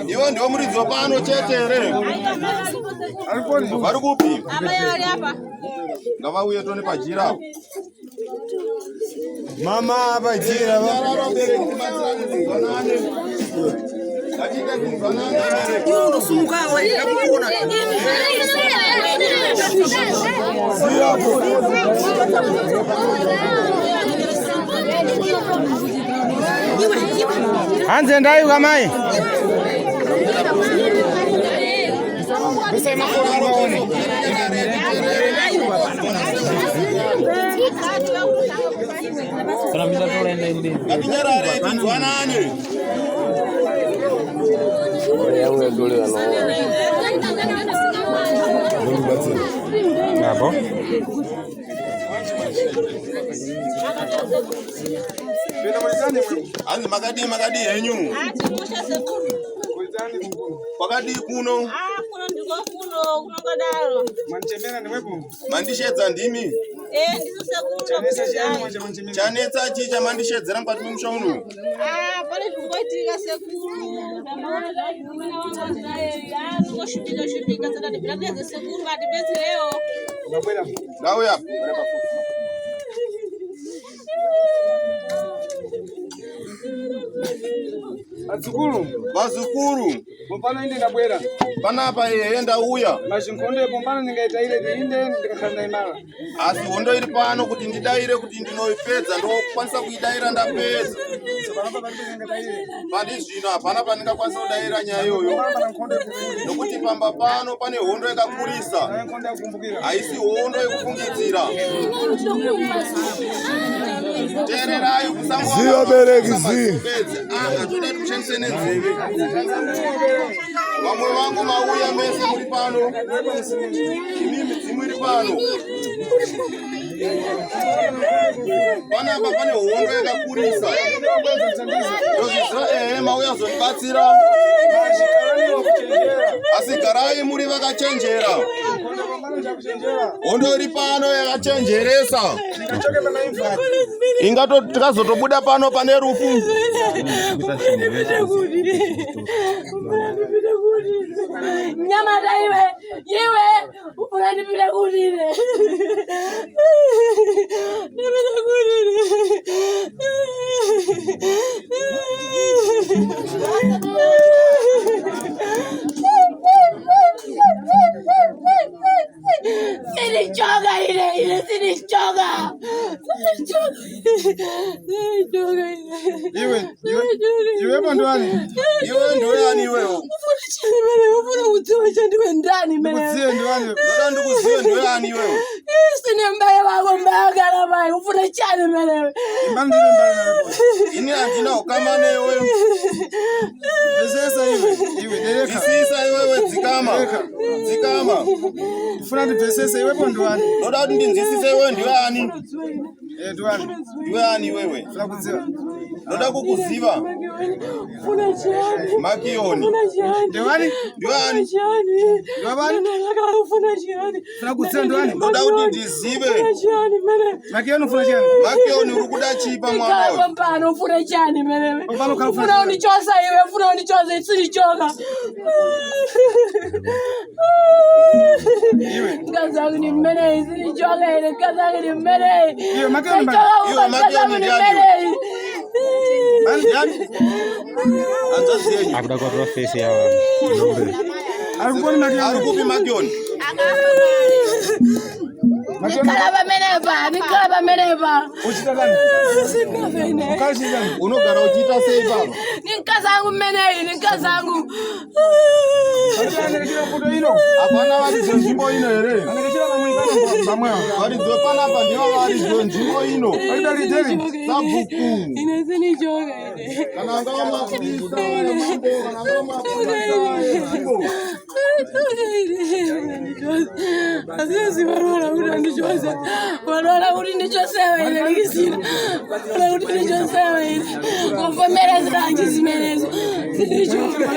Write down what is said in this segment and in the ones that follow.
Iwo ndio muridzi pano chetere. Vari kupi? Ngavauye tone pajira. Mama pajira. Hanze ndayo kamai. Anzi makadi henyu. Pakadi kuno. Kuno ndiko kuno kunokadaro. Manchembera ndiwepo. Mandishedza ndimi. Ndisose kuno. Chanetsa chicha mandishedzera mukati memusha uno. Pane zvingoitika sekuru. Ndamaona zvazvimwana wanga naye. Ngoshupika saka ndibvira sekuru vadibetserewo. Ndauya. Adzukuru. Vazukuru. Mupano inde ndabwera. Panapa yeye ndauya. Mashinkonde pombano ningaita ile inde ndikakanda imala. Asi hondo iri pano kuti ndidaire kuti ndinoipedza ndokwanisa kuidaira ndapedza. Pandi zvino hapana pandingakwanisa kudaira nyaya iyoyo. Nokuti pamba pano pane hondo yakakurisa. Haisi hondo yekufungidzira. Tererai kusamwa. Ziyo bereki zi. Toda kushandise nenzeve. Vamwe vangu mauya mese muri pano. Imi midzimu iri pano. Panapa pane hondo yakakurisa. Ndozvizva mauya zvotibatsira. Asi garai muri vakachenjera. Hondo iri pano yakachenjeresa. Ingato tikazotobuda pano pane rufu. Nyamata iwe unandipita kutine. Ndipita kutine. choka. Iwe ndo ani? Iwe ndo yani wewe? Ufuna kudziwa chandiwe ndani mene. Kudziwe ndo ani? Ndoda ndikuziwe ndo yani wewe? Sine mbaya wako mbaya kana mai. Ufuna chani mene. Imbani ndiwe mbaya na wewe. Ini andina ukamane wewe. Sasa iwe dereka. Sisa wewe zikama. Zikama. Ufuna ndipesese iwe ndo ani? Ndoda ndinzisise wewe ndo yani? Ndo ani? Ndo yani wewe? Ufuna kudziwa. Ndoda kukuziva. Ufuna chani. Makioni. Ufuna chani. Ndo ani? Ndo yani? Chani. Ndo ani? Ufuna chani. Ufuna kudziwa ndo ani? Ndoda ndizive. Chani mene. Makioni ufuna chani? Makioni urikuda chipa mwana. Kama mpano ufuna chani mene. Mpano kama ufuna unichosa iwe, ufuna unichosa isinichoka. Iwe. Ngazangu ni mene isinichoka ile, ngazangu ni mene. Iwe makioni mbaya. Iwe makioni ni yani? Yani? Anzazi Akuda kwa profesi ya Alikuwa ni makioni. Alikupi makioni? Nikalaba meneva. Uchita gani? Sinafene. Kazi gani? Unogara uchita sei baba? Ninkazangu menei, ninkazangu. Anakachira foto hilo. Hapana walizo njimbo ino ere. Anakachira pamwe pamwe. Walizo pana hapa ndio walizo njimbo ino. Alidali tele. Sabuku. Inazini joga ile. Kana ngoma kulisa mambo, kana ngoma kulisa. Azizi warora unanichoza. Warora unanichosewa ile likisina. Warora unanichosewa ile. Kufamela zrangi zimenezo. Zinichoka.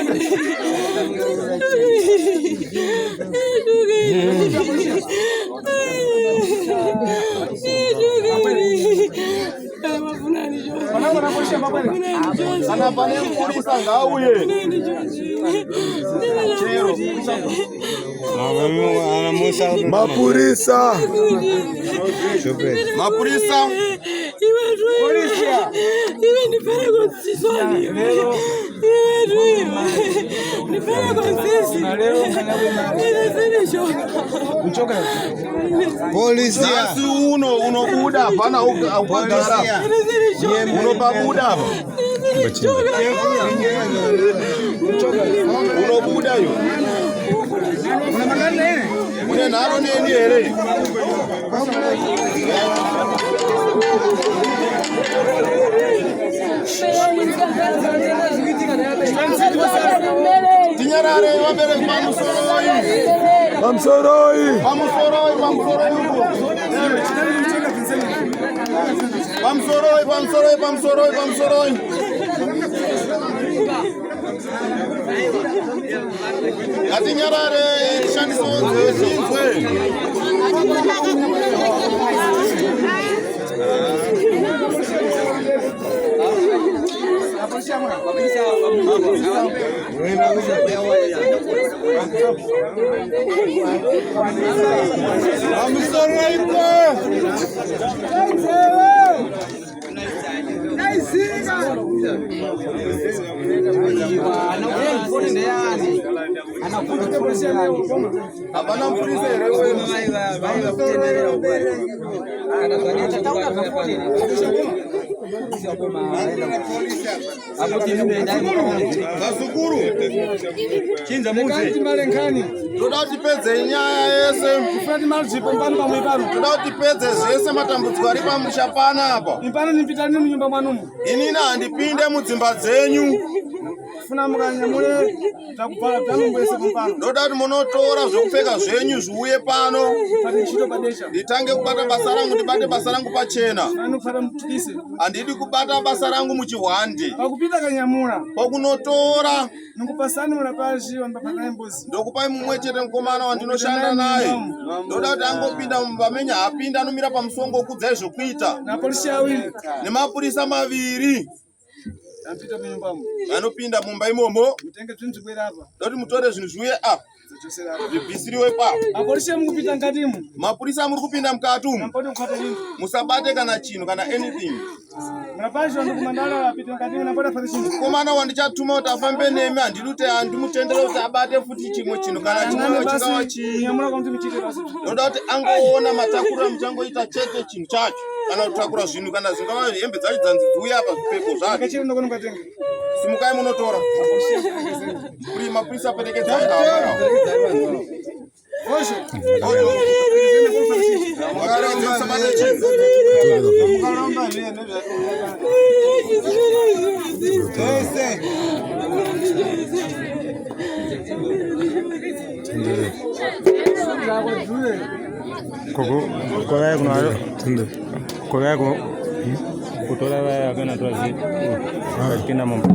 Kana pane kulisa ngauye. Mapurisa. Mapurisa. Polisia. Iwe ni pere konsisoni. Ni pere konsisi. Uchoka. Polisia. Sasi unobuda pana ukagara. Unobabuda hapa. Unobuda yo. Una magana nene. Une naro neni ere. Tinyarare wabere mamusoroi. Mamsoroi. Mamusoroi, mamusoroi. Mamusoroi, mamusoroi, mamusoroi, mamusoroi. Atinyarare shandisonze sinzwe. Abana mpolisi erewe. Basukuru. Chinza muzi. Malenkani. Toda tipedze nyaya yese. Kufati mali zipambana pamwe pano. Toda tipedze zvese matambudziko ari pamusha pana apa. Impana nipitani munyumba mwanumu. Inini handipinde mudzimba dzenyu. Funa mukanyamule takupala tanongwese kumpano. Ndoda kuti munotora zvokupfeka zvenyu zviuye pano. Pati ntchito padesha. Nditange kubata basa rangu, ndibate basa rangu pachena. Anofara mtukise. Handidi kubata basa rangu muchihwande. Pakupita kanyamula. Pakunotora Nikupasani mulapashi wambapana mbuzi. ndokupai mumwe chete mukomana wandinoshanda naye. Ndoda kuti angopinda mumvamenya hapinda anomira pamusongo kudzai zvokuita. Na polisi awiri. Nemapurisa maviri. Ampita munyumbamo. Anopinda mumba imomo. Mutenge zvinhu zvibwera hapa. Doti mutore zvinhu zviuye apa. Zvibvisiriwe pa. Apolisi mukupita mukatimu. Mapurisa muri kupinda mukati umu. Nampode kukhata chinhu. Musabate kana chinhu kana anything. Mapasho ndokumandala apita mukatimu nampode kukhata chinhu. Komana wandichatuma kuti afambe nemi handidute handimutendere kuti abate futi chimwe chinhu kana chimwe chikawa chi. Nyamura kuti muchite basi. Ndoda kuti angoona matakura muchangoita chete chinhu chacho. Kana kutakura zvinhu kana zvingava hembe dzacho dzanzidziuya apa zvipfeko zvake. Kachiri ndokona mukatenga. Simukai munotora. Kuri mapurisa aperekedza apa. Osho. Mukaramba nene. kutola vaya kana twazi kina mambo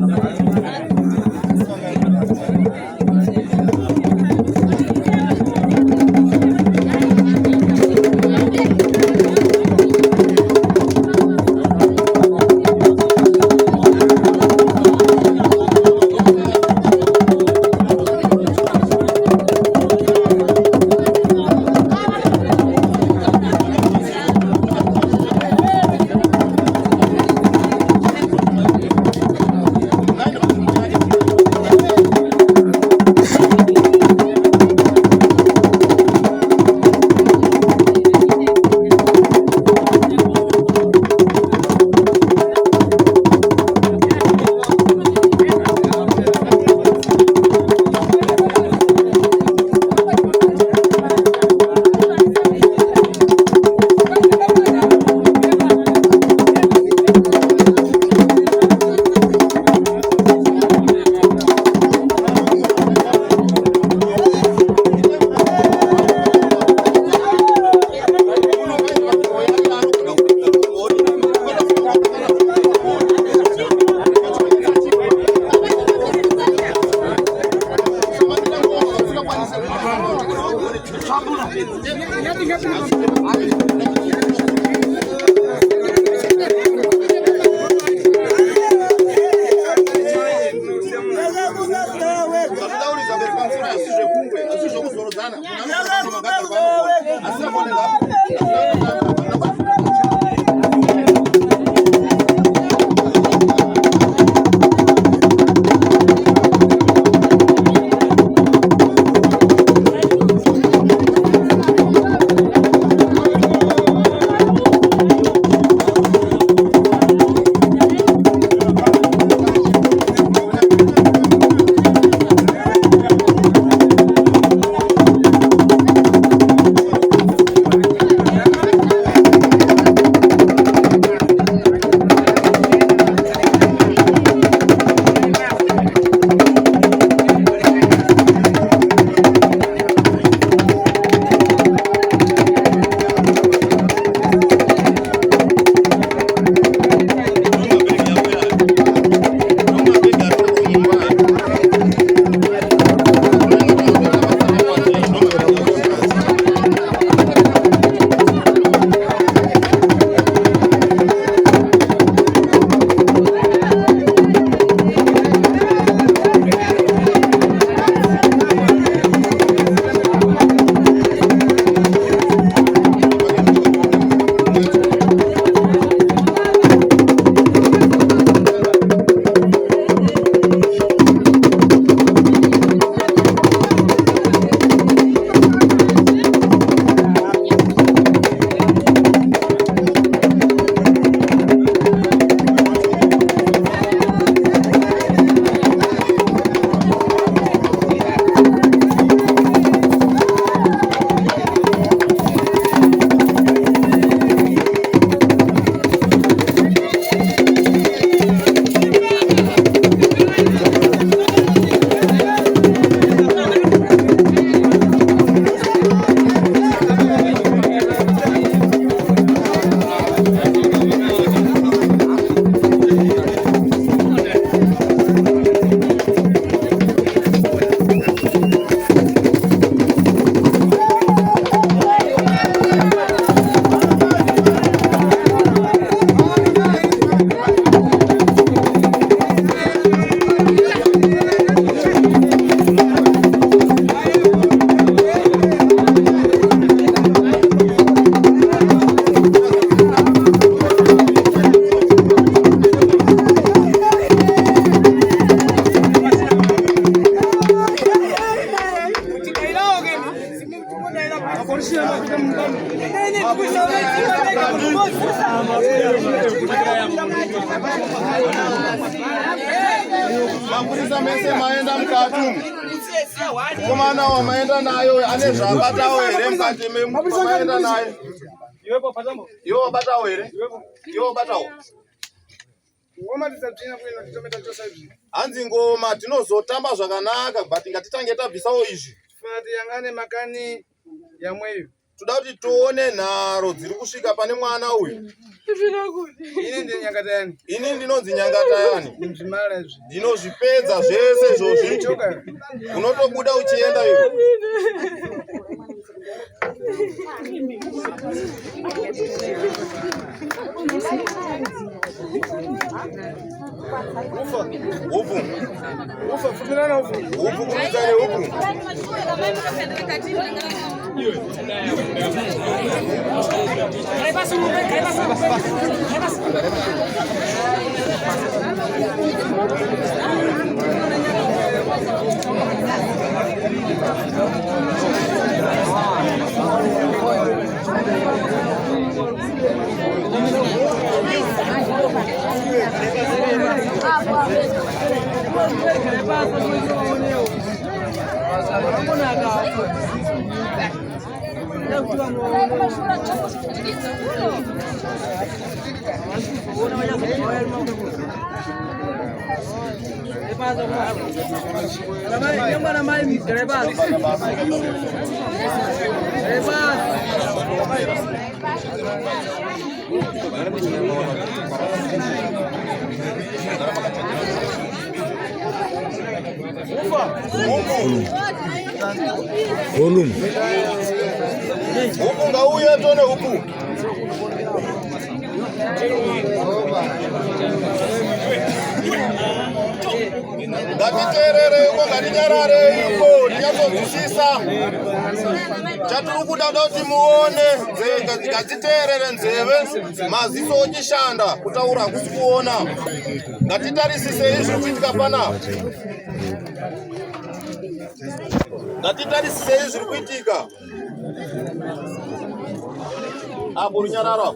Mapurisa mese maenda mukati. Komana wamaenda nayo ane zvabatawo here mukati maenda nayo. Iwo wabatawo here? Iwo wabatawo. Ngoma tisatina kuenda titometa chose izvi. Hanzi ngoma tinozotamba zvakanaka but ngatitange tabvisawo izvi. Fati yangane makani yamweyo. Toda kuti tuone nharo dziri kusvika pane mwana uyu. Ini ndi nyangata yani. Ini ndinonzi nyangata yani. Ndimala izvi. Ndinozvipedza zvese izvozvi. Unotobuda uchienda iwe. Ufu. Ufa futirana ufu. Ufu kumizane ufu. Volume. Upu ngauye tone upu. Ngatiterere uko ngatinyarare uko tinyatozwisisa. Chatiri kuda kuti muone ngatiterere nzeve maziso ochishanda kutaura hakusi kuona. Ngatitarisise izvi kuitika panapa. Ngatitarisise izvi zviri kuitika. Apo runyararo.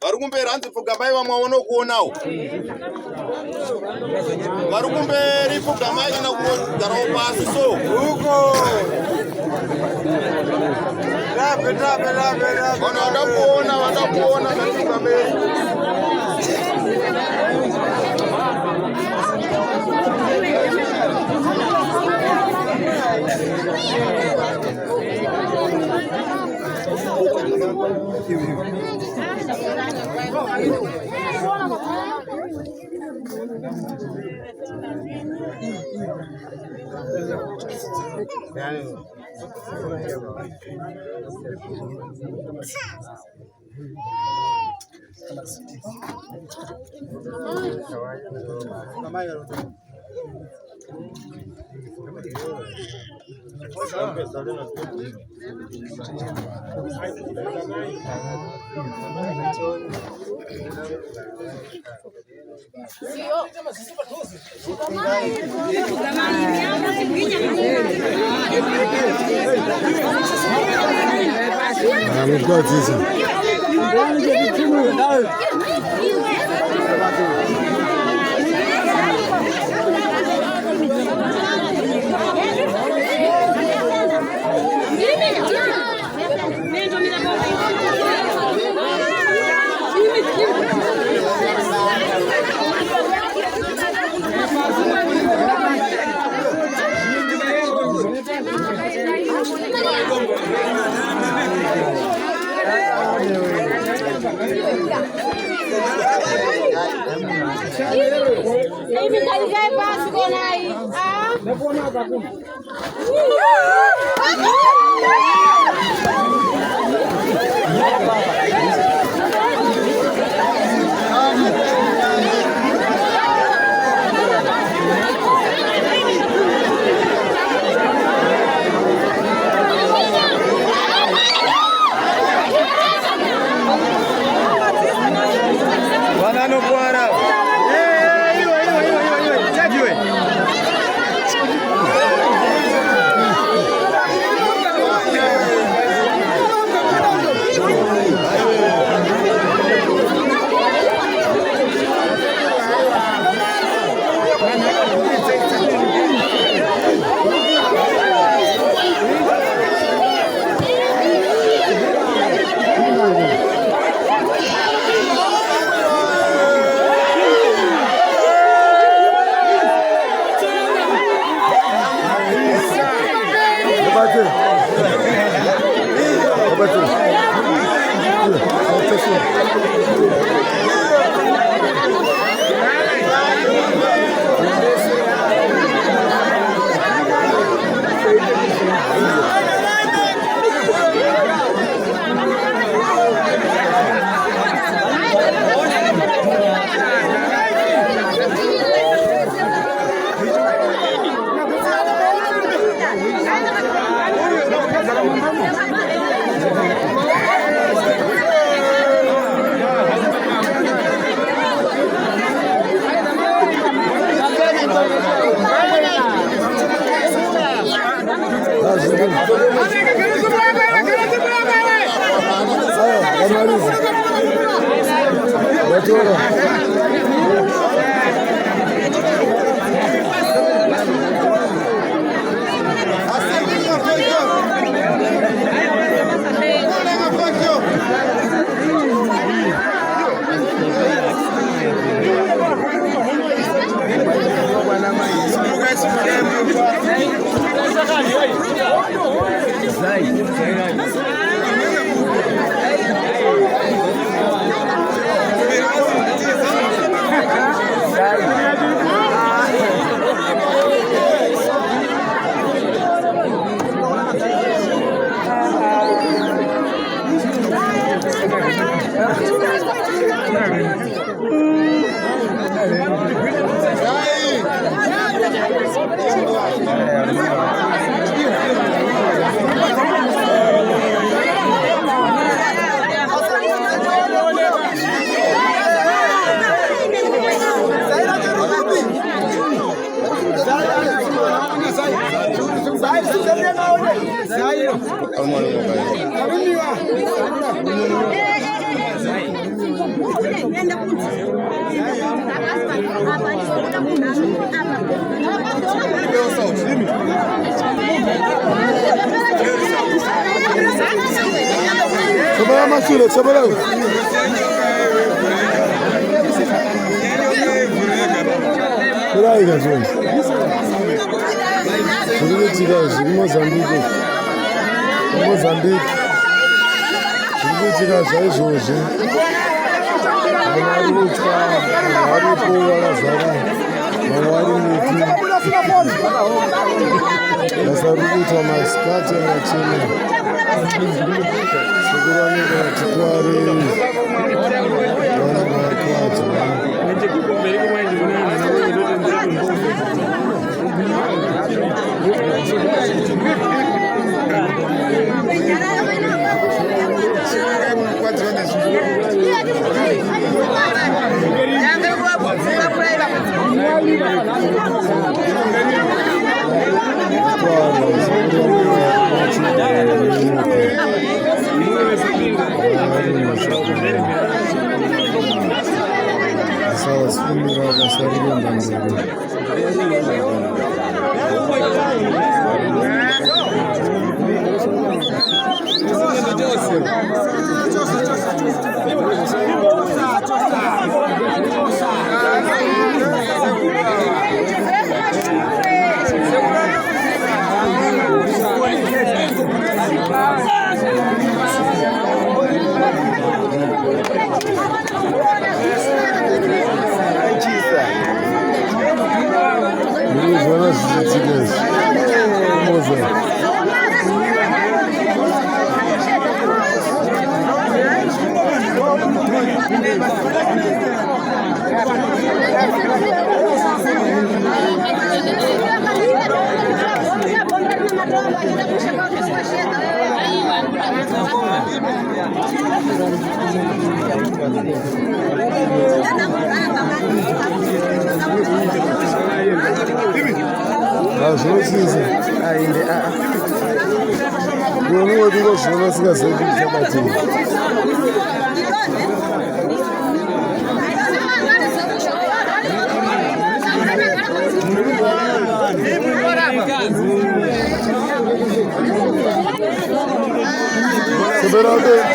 Varikumberi hanzi pfugamai vamwe kuonawo. Varikumberi pfugamai kana kugarawo pasi so. Huko. Vanhu vadakuona napfugamai.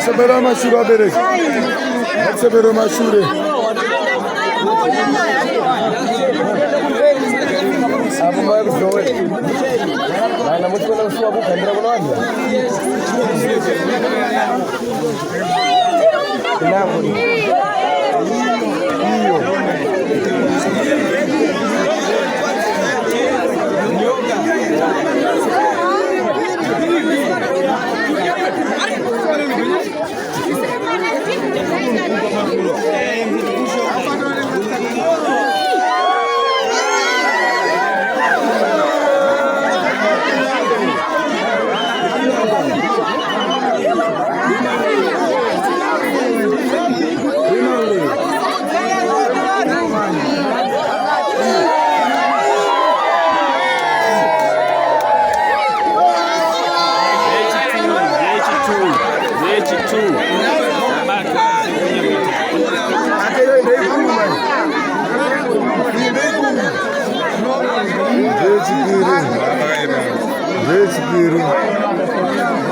Sebera mashure abereki. Sebera mashure. Abu mai kuzoe. Na mtu kuna ushua buka ndira kunaambia. Ilamu.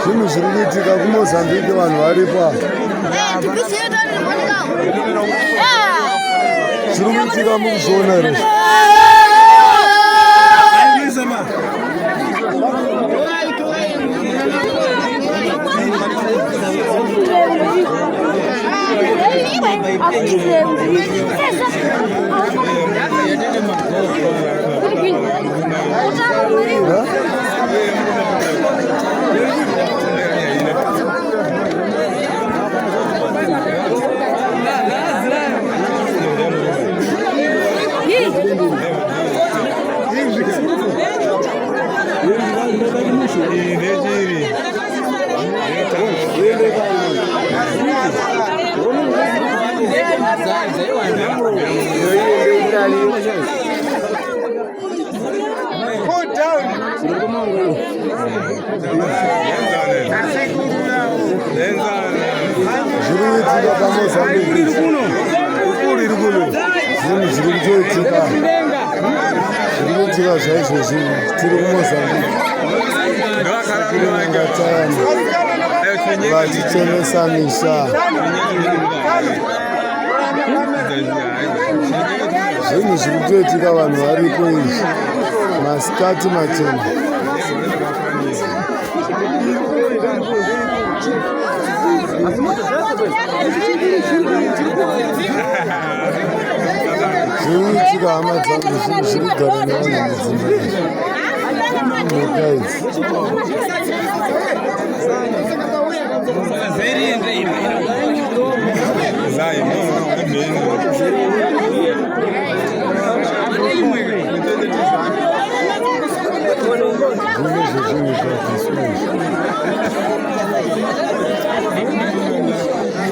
Zvinhu zviri kuitika kuMozambique vanhu varipo. Zviri kuitika mukuzviona here. Vatichenesamisha zvinhu zviri kutoitika vanhu varipo izvi masikati machena zviri kuitika hama dzangu zvinhu zviri kugara nevanhu mudzimba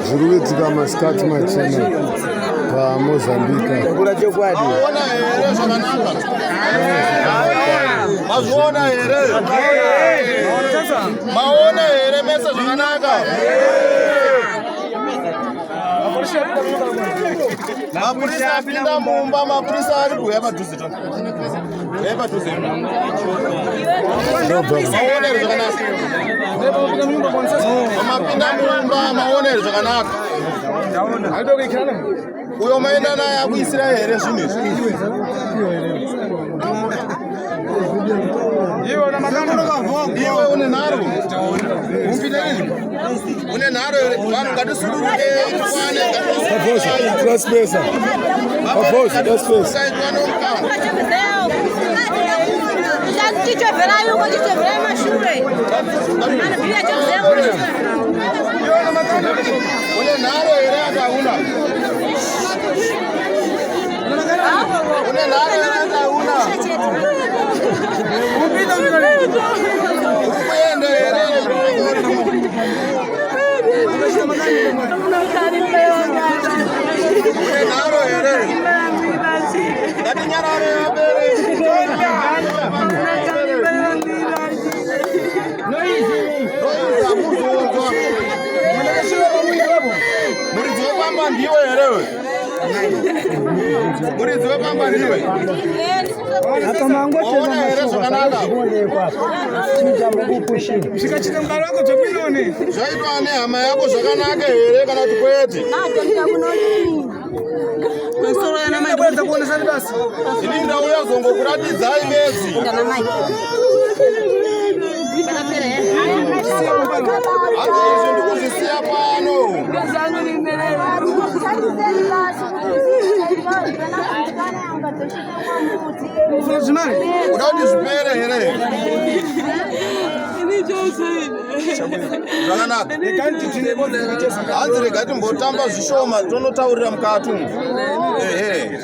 zviri kuitika masikati machena paMozambique. Maona here mese zvakanaka. Mapurisa apinda mumba, mapurisa ari kuuya padhuze tona. Padhuze. Maonere zvakanaka. Mapinda mumba, maonere zvakanaka. Uyo maenda naye akuisira here zvinhu izvi. Iwe une nharo une nharo vanhu ngatisunduke une nharo here akauna une nharo here akauna Muridzi wepamba ndiwe. Waona here zvakanaka. Zvikachita mugaro wako dzopinone. Zvaitwa nehama yako zvakanaka here kana kuti kwete? Ini ndauya kuzongokuratidzai bedzi. Hanzi izvi ndikuzvisiya pano. Uda kuti zvipere here? Zvakanaka. Hanzi rega timbotamba zvishoma tonotaurira mukati umu. Ehe.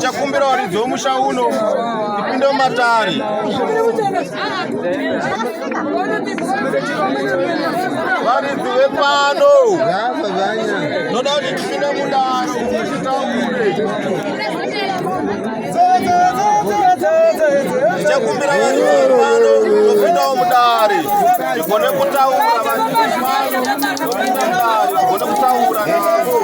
Chakumbira waridzi womusha uno ipinde mumatare. Varidzi vepano noda kuti tipinde mudare titaure. Chakumbira vanhu pano topindawo mudare tigone kutaura tigone kutaura navo.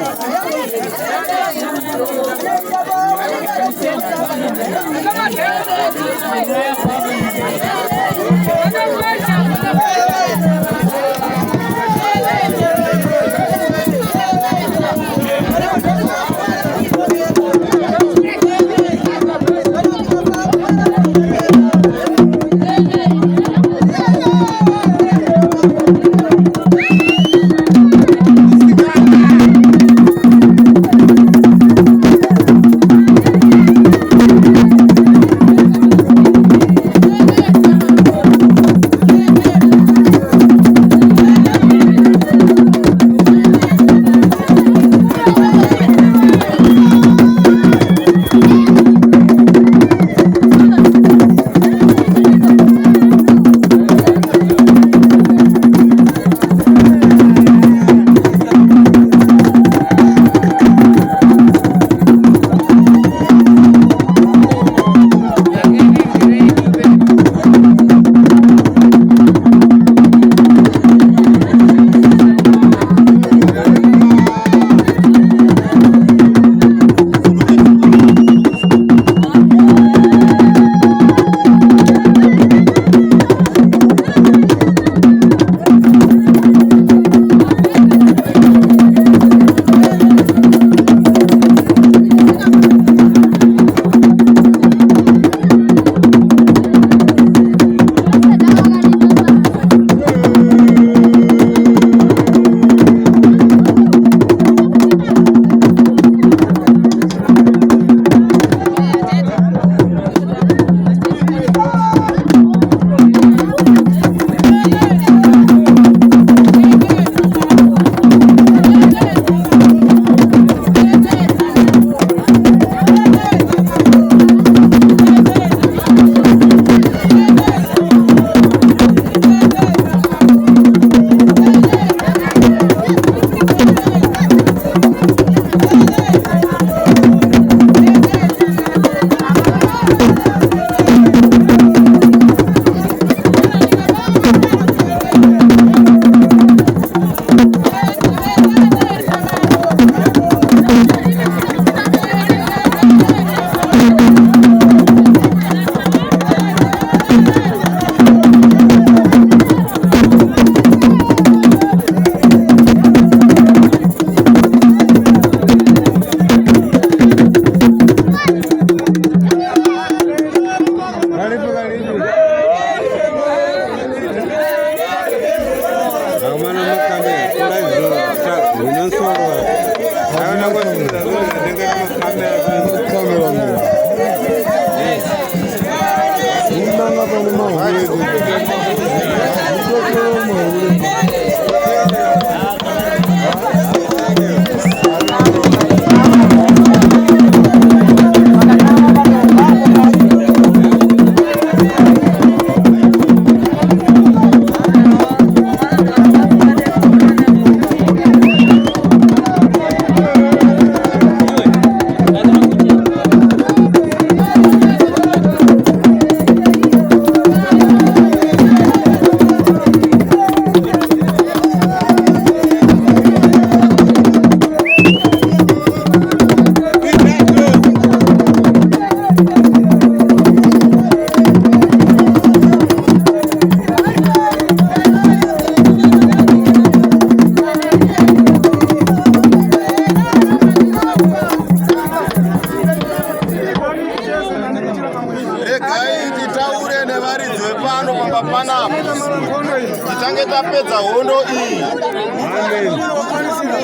tapedza hondo iyi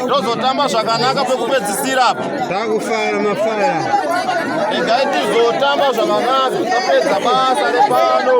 tozotamba zvakanaka pekupedzisira apa takufara mafara egai tizotamba zvakanaka tapedza basa repano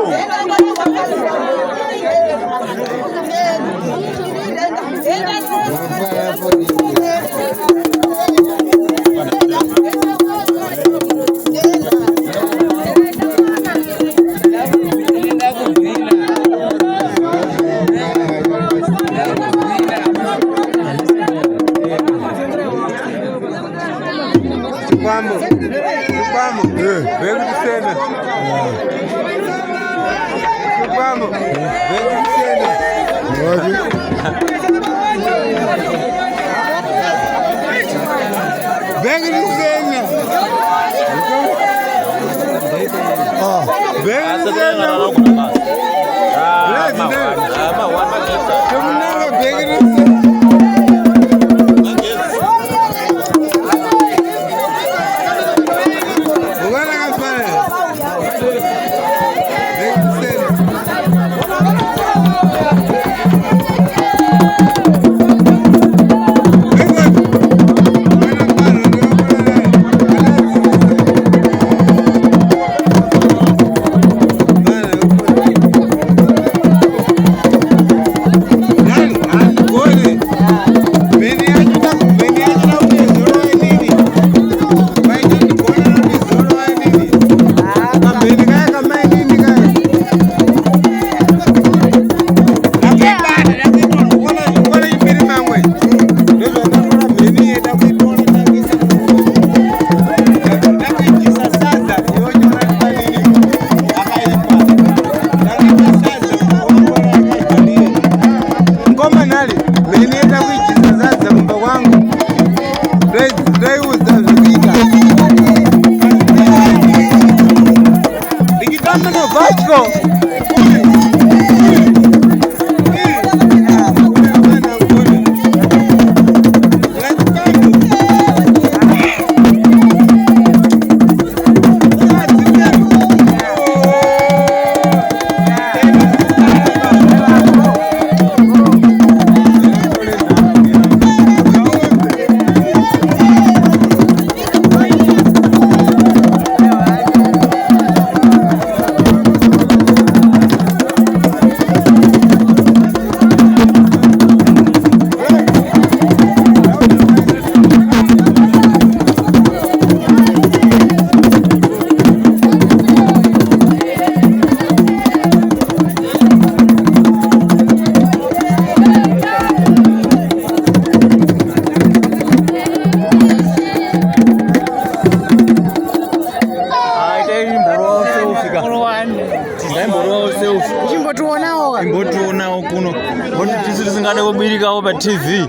Over TV.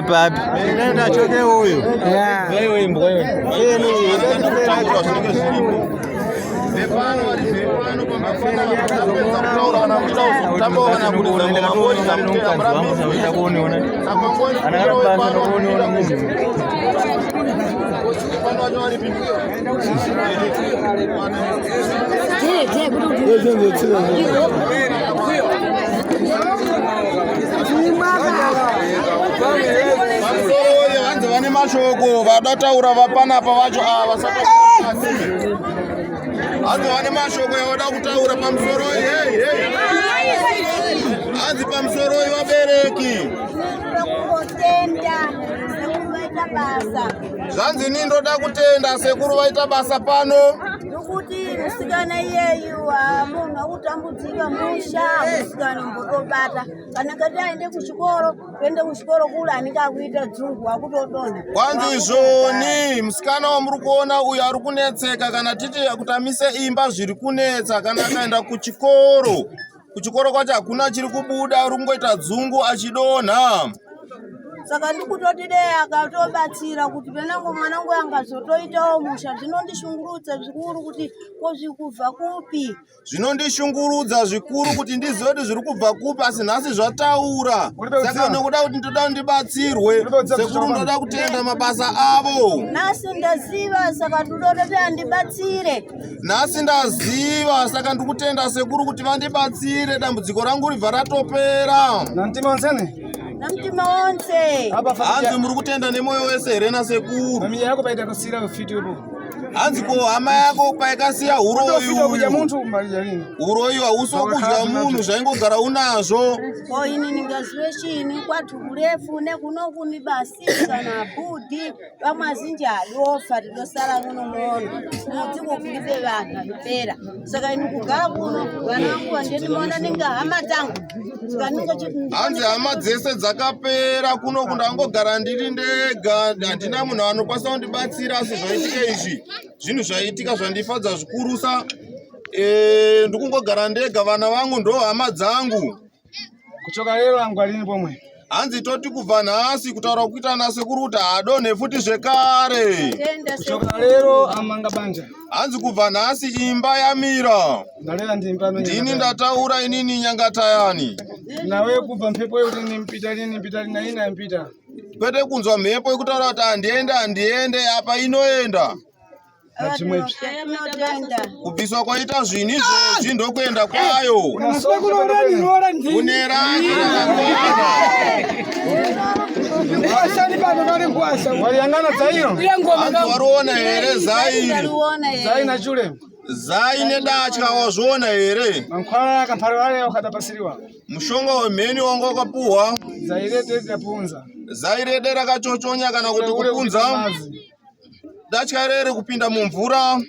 Papi. Nenda choke huyu. Wewe imbo wewe. Vane mashoko vadataura vapanapa vacho ava hanzi vane mashoko yavada kutaura pamusoro hanzi pamusoro vabereki zvanzi ni ndoda kutenda sekuru vaita basa pano nokuti musikana iyeyu munhu akutambudzika musha musikana mbotobata kana kati aende kuchikoro kuende kuchikoro kule anenge akuita dzungu akutodonha kwanzi izvoni musikana wamuri kuona uyu ari kunetseka kana titi kutamise imba zviri kunetsa kana akaenda kuchikoro kwacho hakuna chiri kubuda ari kungoita dzungu achidonha saka ndikutoti dei akatobatsira kuti penango mwanangu angazotoitawo musha zvinondishungurudza zvikuru kuti kozvikubva kupi zvinondishungurudza zvikuru kuti ndizive kuti zviri kubva kupi asi nhasi zvataura saka nekuda kuti ndoda ndibatsirwe sekuru ndoda kutenda mabasa avo nhasi ndaziva saka ndodoti andibatsire nhasi ndaziva saka ndikutenda sekuru kuti vandibatsire dambudziko rangu ribva ratopera namtima wonse hanzi muri kutenda nemoyo wese here nasekuru mami yako paita kusira video Hanzi ko hama yako paikasiya uroyu hauso kudya munhu zvaingogara unazvo. Ko ini ningazive chini kwati kurefu nekunoku ni basi kana budi vamazhinji adofa tidosara muno muno mudzi kokulive vanhu kupera saka ini kugara kuno vanangu vandindimaona ninga hama tangu hanzi hama dzese dzakapera kuno kundangogara ndiri ndega handina munhu anokwanisa kundibatsira asi zvaitika izvi zvinhu zvaitika zvandifadza zvikurusa ndikungogara ndega vana vangu ndo hama dzangu kuchoka lero angu alini pomwe hanzi toti kubva nhasi kutaura kuitana sekuru kuti hadonhe futi zvekare kuchoka lero amanga banja hanzi kubva nhasi imba yamira ndalela ndimba ndini ndataura inini nyangatayani nawe kubva mhepo yekuti nimpita lini nampita kwete kunzwa mhepo yekutaura kuti handiende apa inoenda kubviswa kwaita zvinhu izvezvi ndokuenda kwayo kune rani wariona here zai nachule zai nedatya wazviona here mankwara akamparare wakadapasiriwa mushonga wemheni wanga wakapuhwa zairede rakachochonya kana kuti kupunza datya rere kupinda mumvura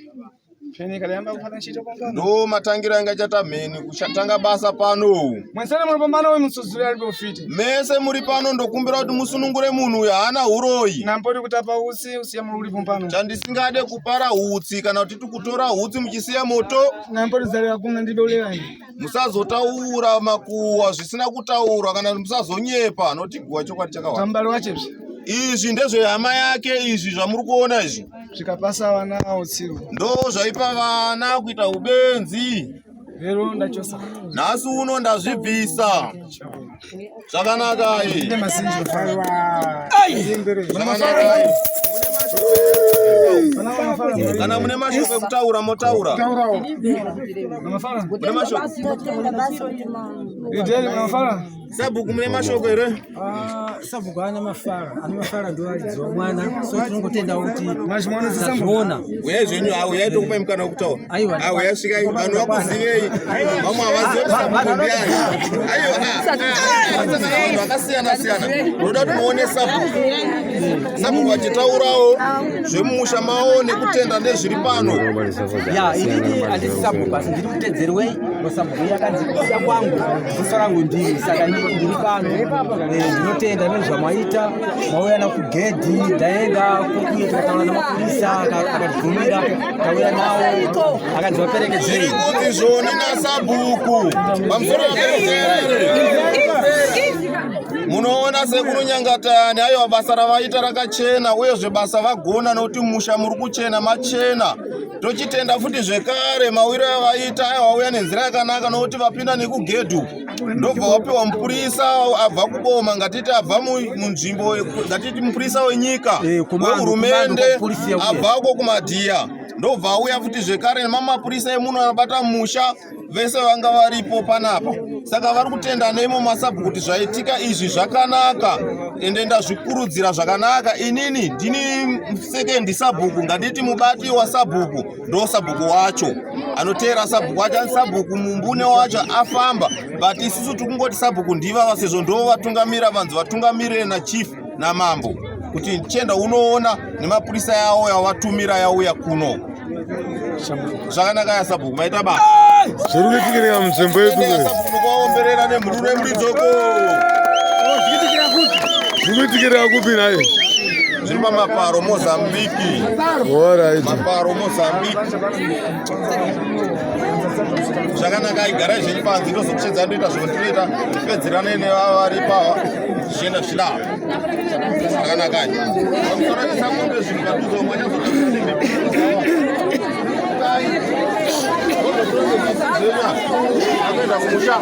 ndo matangira anga chata mheni kuchatanga basa pano mese muri pano ndokumbira kuti musunungure munhu uyu haana uroyi chandisingade kupara utsi kana kuti tikutora utsi muchisiya moto musazotaura makuhwa zvisina kutaurwa kana musazonyepa noti guwa chokwadi chakawanda izvi ndezvehama yake izvi zvamuri kuona izvi zvikapasa vana autsiru ndo zvaipa vana kuita ubenzi lero ndachosa nhasi uno ndazvibvisa zvakanaka kana mune mashoko ekutaura motaura sabhuku mune mashoko here sabhuku ana mafara ndo alidziwa mwana so tinongotenda kuti mazviona uye zvenyu auya tokupa mukana wekutaura auya svikai vanhu vakuzivei vamwe havazive sabhuku ndiani vanhu vakasiyana siyana noda kuti muone sabhuku vachitaurawo zvemumusha mavo nekutenda nezviri pano ya inini handisi sabhuku asi ndiri kutedzerwei sabhuku yakanzi kuda kwangu ziso rangu ndiri saka ndiri pano ndinotenda nezvamaita mauya nakugedhi ndaenda kokuye tikataura namapurisa akatibvumira tauya nawo akanzi vaperekedzei kuti zvoni nasabhuku pamusoro vaperekedzerere munoona sekunonyangatani aiwa basa ravaita rakachena uyezve basa vagona nokuti musha muri kuchena machena tochitenda futi zvekare mawiro avaita aiwauya nenzira yakanaka nokuti vapinda nekugedhu ndobva wapiwa mupurisa abva kuboma ngatiti abva munzvimbo ngatiti mupurisa wenyika wehurumende abvako kumadhiya ndobva auya futi zvekare nemamapurisa emuno anobata musha vese vanga varipo panapa saka vari kutenda neimo masabhuku kuti zvaitika izvi zvakanaka ende ndazvikurudzira zvakanaka inini ndini sekendi sabhuku ngatiti mubati wasabhuku ndo sabhuku wacho anoteera sabhuku wacho ani sabhuku mumbune wacho afamba but isusu tikungoti sabhuku ndivava sezvo ndo vatungamira vanzi vatungamirire nachief namambo kuti chenda unoona nemapurisa yawo yavatumira yauya kuno zvakanaka yasabhuku maita ba zviri kuitikira munzvimbo yedu kwaomberera nemhurure mulidzoko zviri kuitikira kupi naye zviri pamaparo Mozambiki maparo Mozambiki zvakanaka igara izvenyu panzi ndozokuchedza ndoita zvotireta tipedzerane nevavari pava zvichienda zvichidaro zvakanaka pamusoro tisakombe zvinhu padhuzo akuenda kumusha